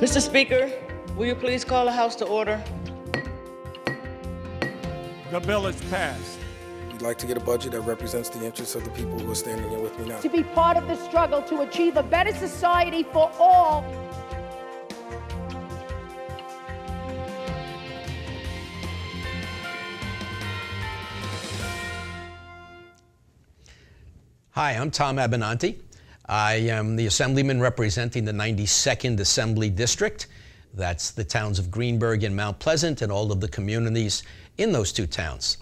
Mr. Speaker, will you please call the House to order? The bill is passed. We'd like to get a budget that represents the interests of the people who are standing here with me now. To be part of the struggle to achieve a better society for all. Hi, I'm Tom Abinanti. I am the Assemblyman representing the 92nd Assembly District. That's the towns of Greenburgh and Mount Pleasant and all of the communities in those two towns.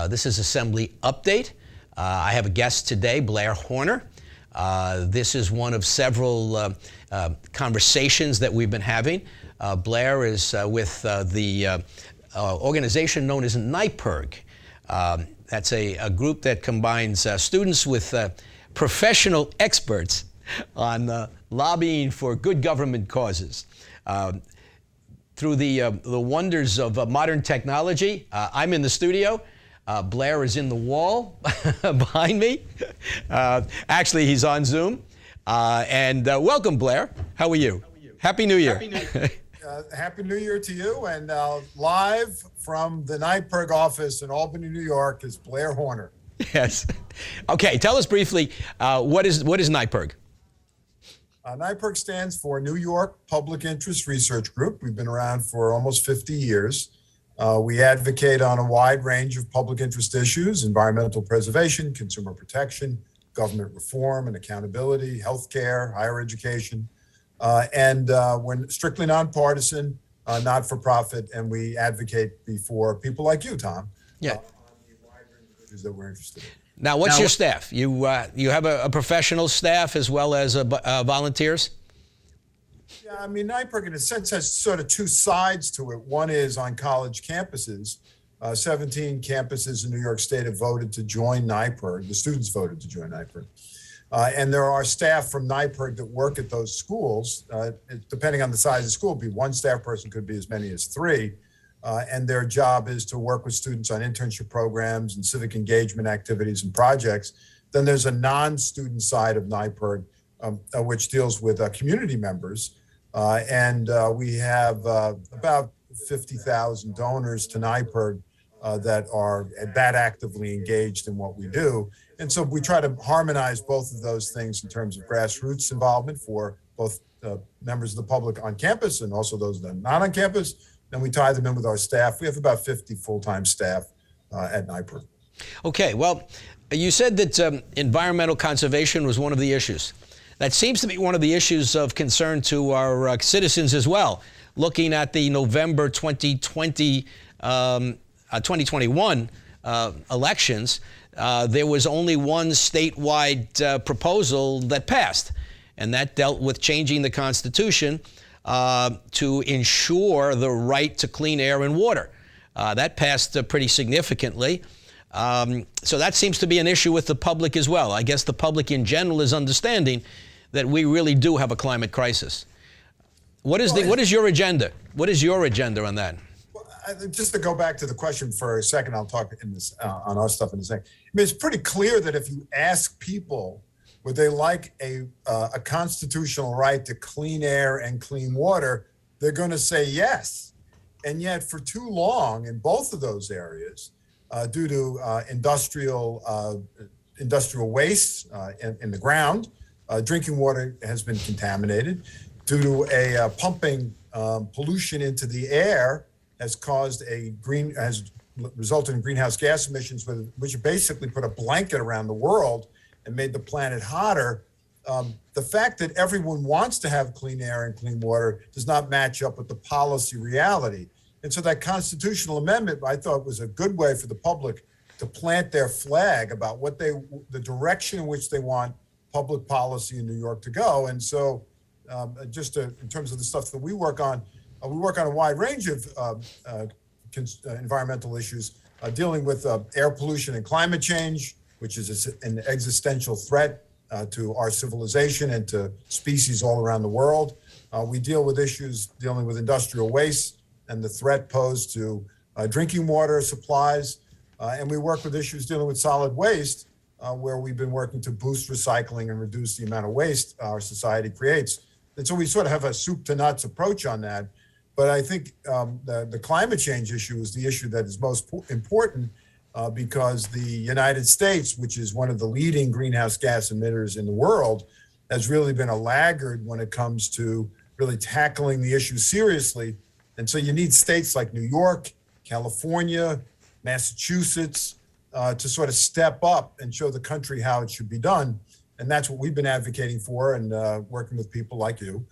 This is Assembly Update. I have a guest today, Blair Horner. This is one of several conversations that we've been having. Blair is with the organization known as NYPIRG. That's a group that combines students with professional experts on lobbying for good government causes. Through the wonders of modern technology, I'm in the studio. Blair is in the wall behind me. Actually, he's on Zoom. And welcome, Blair. How are you? Happy New Year. Happy New Year. Happy New Year to you. And live from the NYPIRG office in Albany, New York is Blair Horner. Yes. Okay, tell us briefly, what is NYPIRG? NYPIRG stands for New York Public Interest Research Group. We've been around for almost 50 years. We advocate on a wide range of public interest issues: environmental preservation, consumer protection, government reform and accountability, healthcare, higher education. And we're strictly nonpartisan, not-for-profit, and we advocate before people like you, Tom. Yeah. On the wide range of issues that we're interested in. Now, what's your staff? You have a professional staff as well as volunteers? Yeah, I mean, NYPIRG, in a sense, has sort of two sides to it. One is on college campuses. 17 campuses in New York State have voted to join NYPIRG. The students voted to join NYPIRG. And there are staff from NYPIRG that work at those schools. Depending on the size of the school, be one staff person, could be as many as three. And their job is to work with students on internship programs and civic engagement activities and projects. Then there's a non-student side of NYPIRG, which deals with community members. And we have about 50,000 donors to NYPIRG that are that actively engaged in what we do. And so we try to harmonize both of those things in terms of grassroots involvement for both members of the public on campus and also those that are not on campus. Then we tie them in with our staff. We have about 50 full-time staff at NYPIRG. Okay, well, you said that environmental conservation was one of the issues. That seems to be one of the issues of concern to our citizens as well. Looking at the November 2021 elections, there was only one statewide proposal that passed, and that dealt with changing the Constitution to ensure the right to clean air and water. That passed pretty significantly. So that seems to be an issue with the public as well. I guess the public in general is understanding that we really do have a climate crisis. What is your agenda? What is your agenda on that? Well, just to go back to the question for a second, I'll talk in this on our stuff in a second. I mean, it's pretty clear that if you ask people would they like a constitutional right to clean air and clean water, they're going to say yes. And yet for too long in both of those areas, due to industrial waste in the ground, drinking water has been contaminated. Due to a pumping pollution into the air has resulted in greenhouse gas emissions, which basically put a blanket around the world and made the planet hotter. The fact that everyone wants to have clean air and clean water does not match up with the policy reality. And so that constitutional amendment, I thought, was a good way for the public to plant their flag about the direction in which they want public policy in New York to go. And so in terms of the stuff that we work on a wide range of environmental issues, dealing with air pollution and climate change, which is an existential threat to our civilization and to species all around the world. We deal with issues dealing with industrial waste and the threat posed to drinking water supplies. And we work with issues dealing with solid waste, where we've been working to boost recycling and reduce the amount of waste our society creates. And so we sort of have a soup to nuts approach on that. But I think the climate change issue is the issue that is most important because the United States, which is one of the leading greenhouse gas emitters in the world, has really been a laggard when it comes to really tackling the issue seriously. And so you need states like New York, California, Massachusetts to sort of step up and show the country how it should be done. And that's what we've been advocating for and working with people like you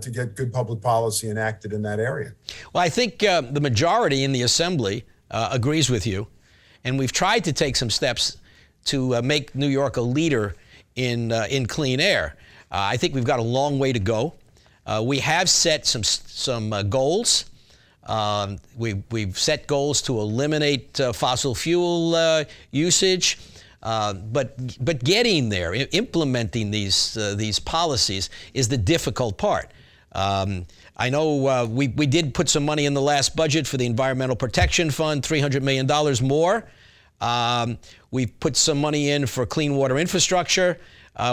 to get good public policy enacted in that area. Well, I think the majority in the Assembly agrees with you. And we've tried to take some steps to make New York a leader in clean air. I think we've got a long way to go. We have set some goals. We've set goals to eliminate fossil fuel usage, but getting there, implementing these policies is the difficult part. I know we did put some money in the last budget for the Environmental Protection Fund, $300 million more. We put some money in for clean water infrastructure.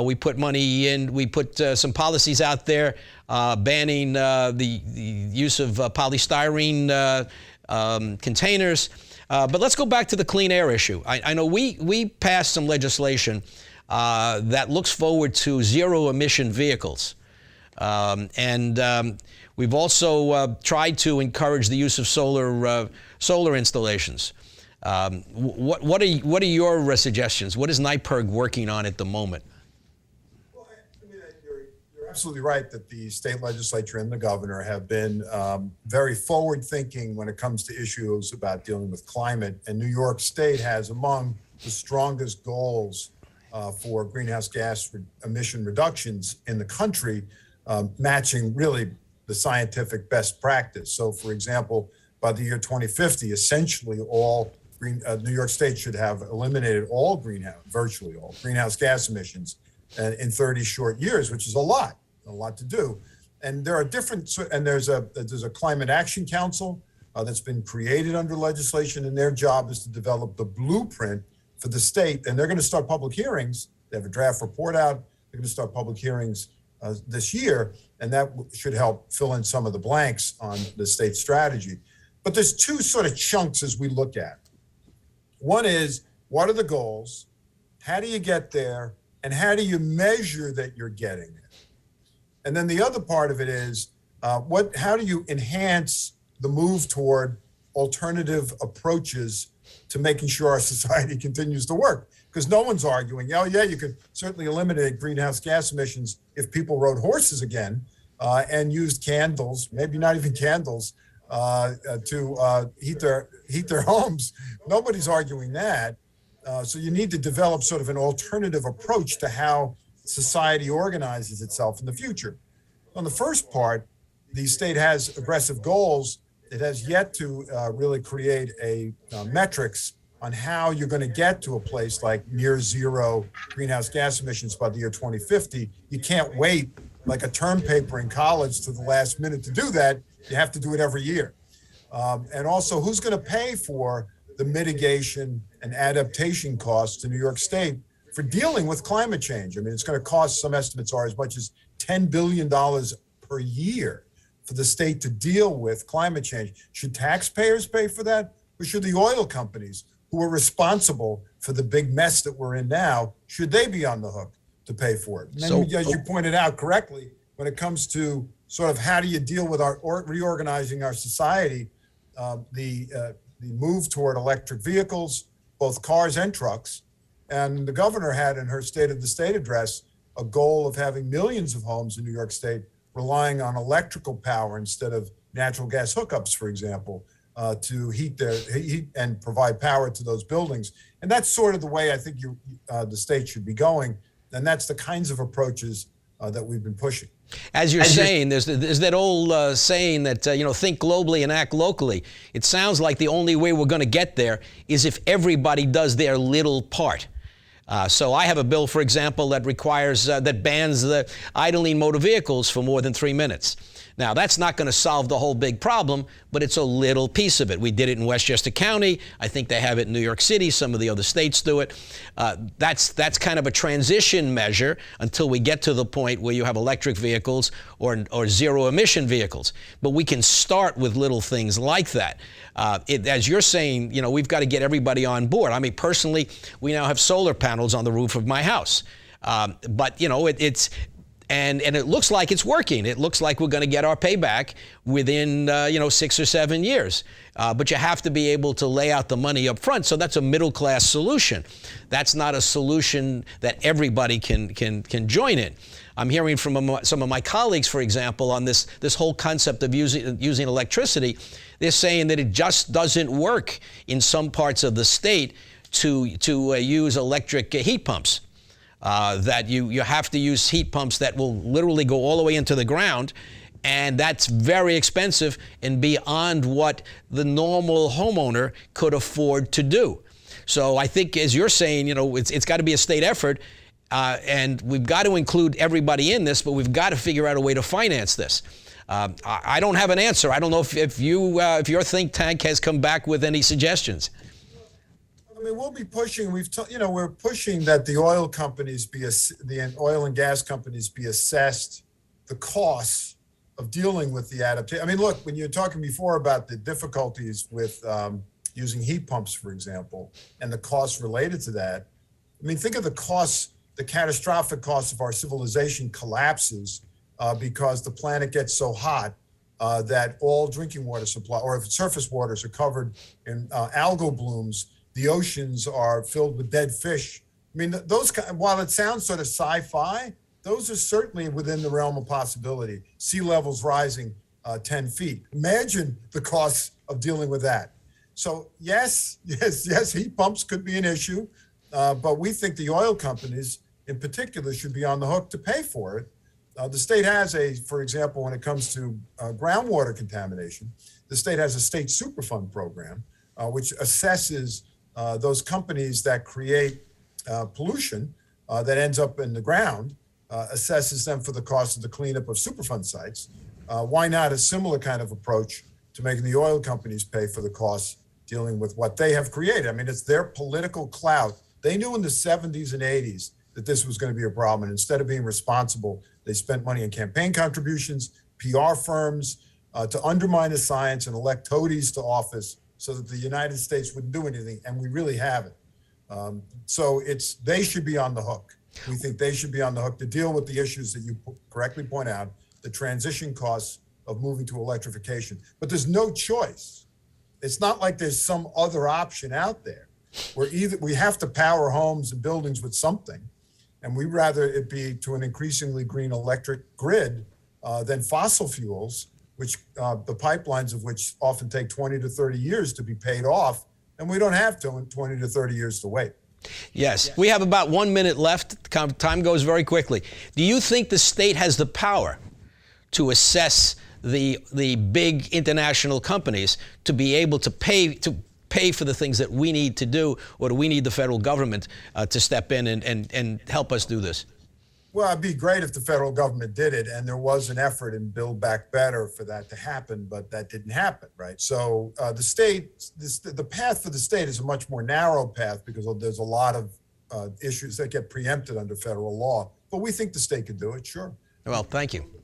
We put money in, we put some policies out there banning the use of polystyrene containers. But let's go back to the clean air issue. I know we passed some legislation that looks forward to zero emission vehicles. We've also tried to encourage the use of solar installations. What are your suggestions? What is NYPIRG working on at the moment? Well, you're absolutely right that the state legislature and the governor have been very forward-thinking when it comes to issues about dealing with climate. And New York State has among the strongest goals for greenhouse gas emission reductions in the country, matching really the scientific best practice. So, for example, by the year 2050, essentially all New York State should have eliminated virtually all greenhouse gas emissions in 30 short years, which is a lot to do. And there are there's a Climate Action Council that's been created under legislation, and their job is to develop the blueprint for the state. And they're going to start public hearings. They have a draft report out. They're going to start public hearings this year, and that should help fill in some of the blanks on the state strategy. But there's two sort of chunks as we look at. One is, what are the goals? How do you get there? And how do you measure that you're getting there? And then the other part of it is, how do you enhance the move toward alternative approaches to making sure our society continues to work? Because no one's arguing, oh yeah, you could certainly eliminate greenhouse gas emissions if people rode horses again and used candles, maybe not even candles, to heat their homes. Nobody's arguing that. So you need to develop sort of an alternative approach to how society organizes itself in the future. On the first part, the state has aggressive goals. It has yet to really create metrics on how you're going to get to a place like near zero greenhouse gas emissions by the year 2050. You can't wait like a term paper in college to the last minute to do that. You have to do it every year. And also, who's going to pay for the mitigation and adaptation costs to New York State for dealing with climate change? I mean, it's going to cost, some estimates are as much as $10 billion per year for the state to deal with climate change. Should taxpayers pay for that? Or should the oil companies, who are responsible for the big mess that we're in now, should they be on the hook to pay for it? And then, as you pointed out correctly, when it comes to sort of how do you deal with reorganizing our society, the move toward electric vehicles, both cars and trucks. And the governor had in her State of the State address a goal of having millions of homes in New York State relying on electrical power instead of natural gas hookups, for example, to heat and provide power to those buildings. And that's sort of the way I think the state should be going. And that's the kinds of approaches that we've been pushing. As you're saying, there's that old saying that, think globally and act locally. It sounds like the only way we're going to get there is if everybody does their little part. So I have a bill, for example, that bans the idling motor vehicles for more than 3 minutes. Now, that's not going to solve the whole big problem, but it's a little piece of it. We did it in Westchester County. I think they have it in New York City. Some of the other states do it. That's kind of a transition measure until we get to the point where you have electric vehicles or zero-emission vehicles. But we can start with little things like that. As you're saying, you know, we've got to get everybody on board. I mean, personally, we now have solar panels on the roof of my house. But, you know, And it looks like it's working. It looks like we're going to get our payback within, 6 or 7 years. But you have to be able to lay out the money up front. So that's a middle-class solution. That's not a solution that everybody can join in. I'm hearing from some of my colleagues, for example, on this whole concept of using electricity. They're saying that it just doesn't work in some parts of the state to use electric heat pumps. That you have to use heat pumps that will literally go all the way into the ground, and that's very expensive and beyond what the normal homeowner could afford to do. So I think, as you're saying, you know, it's got to be a state effort, and we've got to include everybody in this, but we've got to figure out a way to finance this. I don't have an answer. I don't know if your think tank has come back with any suggestions. I mean, we'll be pushing. We're pushing that the oil companies the oil and gas companies be assessed the costs of dealing with the adaptation. I mean, look, when you're talking before about the difficulties with using heat pumps, for example, and the costs related to that. I mean, think of the costs, the catastrophic costs of our civilization collapses because the planet gets so hot that all drinking water supply, or if surface waters are covered in algal blooms, the oceans are filled with dead fish. I mean, while it sounds sort of sci-fi, those are certainly within the realm of possibility. Sea levels rising 10 feet. Imagine the costs of dealing with that. So yes, heat pumps could be an issue, but we think the oil companies in particular should be on the hook to pay for it. The state has for example, when it comes to groundwater contamination, the state has a state Superfund program, which assesses those companies that create pollution that ends up in the ground, assesses them for the cost of the cleanup of Superfund sites. Why not a similar kind of approach to making the oil companies pay for the costs dealing with what they have created? I mean, it's their political clout. They knew in the 70s and 80s that this was going to be a problem. And instead of being responsible, they spent money on campaign contributions, PR firms, to undermine the science and elect toadies to office so that the United States wouldn't do anything, and we really haven't. So they should be on the hook. We think they should be on the hook to deal with the issues that you correctly point out, the transition costs of moving to electrification. But there's no choice. It's not like there's some other option out there. We have to power homes and buildings with something, and we'd rather it be to an increasingly green electric grid than fossil fuels, which the pipelines of which often take 20 to 30 years to be paid off, and we don't have 20 to 30 years to wait. Yes. We have about 1 minute left. Time goes very quickly. Do you think the state has the power to assess the big international companies to be able to pay for the things that we need to do, or do we need the federal government to step in and help us do this? Well, it'd be great if the federal government did it, and there was an effort in Build Back Better for that to happen, but that didn't happen, right? So the path for the state is a much more narrow path because there's a lot of issues that get preempted under federal law. But we think the state could do it, sure. Well, thank you. We can do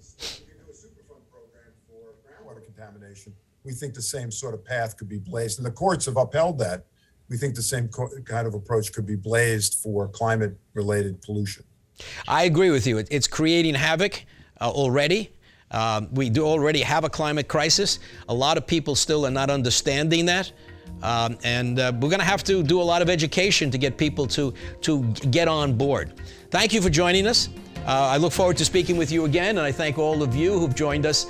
a Superfund program for groundwater contamination. We think the same sort of path could be blazed, and the courts have upheld that. We think the same kind of approach could be blazed for climate-related pollution. I agree with you. It's creating havoc already. We do already have a climate crisis. A lot of people still are not understanding that. And we're going to have to do a lot of education to get people to get on board. Thank you for joining us. I look forward to speaking with you again, and I thank all of you who've joined us.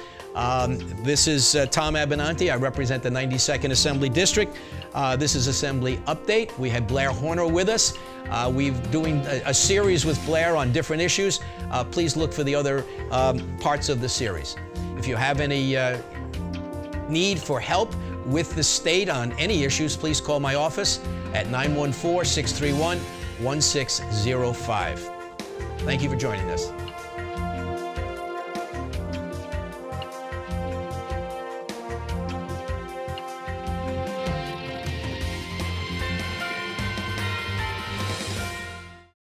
This is Tom Abinanti. I represent the 92nd Assembly District. This is Assembly Update. We had Blair Horner with us. We're doing a series with Blair on different issues. Please look for the other parts of the series. If you have any need for help with the state on any issues, please call my office at 914-631-1605. Thank you for joining us.